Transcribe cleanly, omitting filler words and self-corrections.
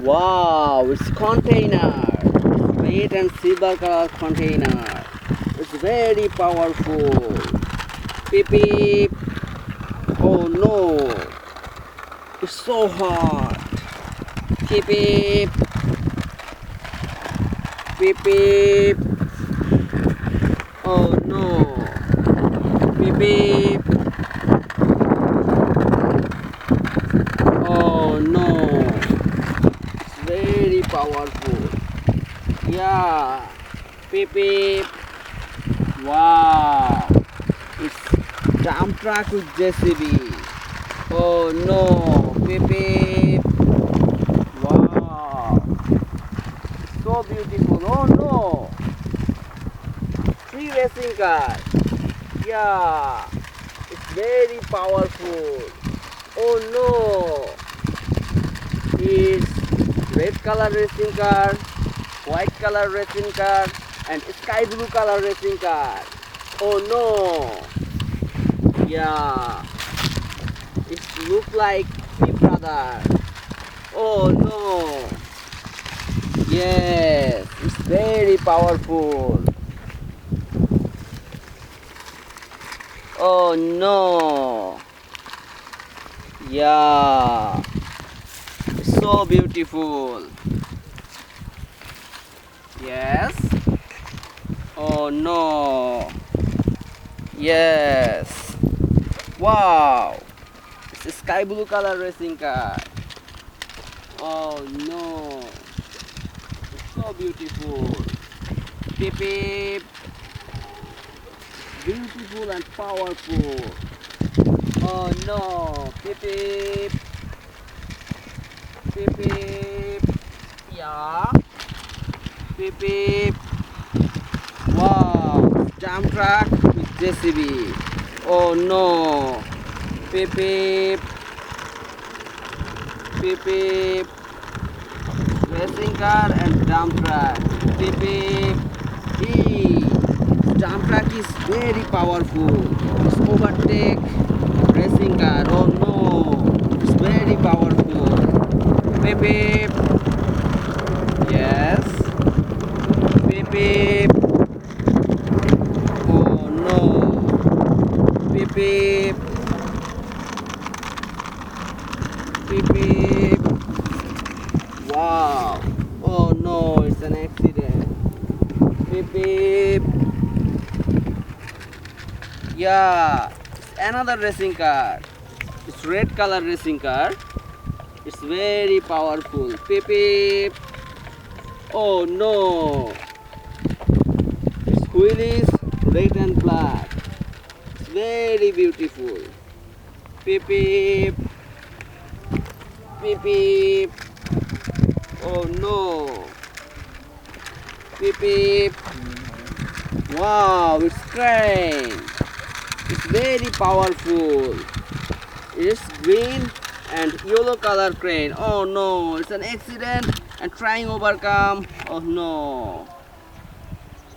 Wow, it's container. Red and silver color container. It's very powerful. Beep beep. Oh no. It's so hot. Beep beep. Beep beep. Oh no. Beep beep. Oh no. It's very powerful. Yeah. Beep beep. Wow. It's dump truck with JCB. Oh no. Beep beep. Wow. So beautiful. Oh no. 3 racing cars. Yeah. It's very powerful. Oh no. It's red color racing car, white color racing car, and sky blue color racing car. Oh no. Yeah. It look like three brothers. Oh no. Yes, it's very powerful. Oh no. Yeah. It's so beautiful. Yes. Oh no. Yes. Wow. It's a sky blue color racing car. Oh no. It's so beautiful. Beep beep. Beautiful and powerful. Oh no. Beep beep. Beep beep. Yeah. Beep beep. Wow. Dump truck with JCB. Oh no. Beep beep. Beep beep. Racing car and dump truck. Beep beep. Hey. Dump truck is very powerful. It's overtake racing car. Oh no. It's very powerful. Beep beep. Yes. Beep beep. Oh no. Beep beep. Beep beep. Wow. Oh no, it's an accident. Beep beep. Yeah. It's another racing car. It's red color racing car. It's very powerful. Beep beep. Oh no. Its wheel is red and black. It's very beautiful. Beep beep. Beep beep. Oh no. Beep beep. Wow, it's crane. It's very powerful. It's green and yellow color crane. Oh no, it's an accident and trying overcome. Oh no.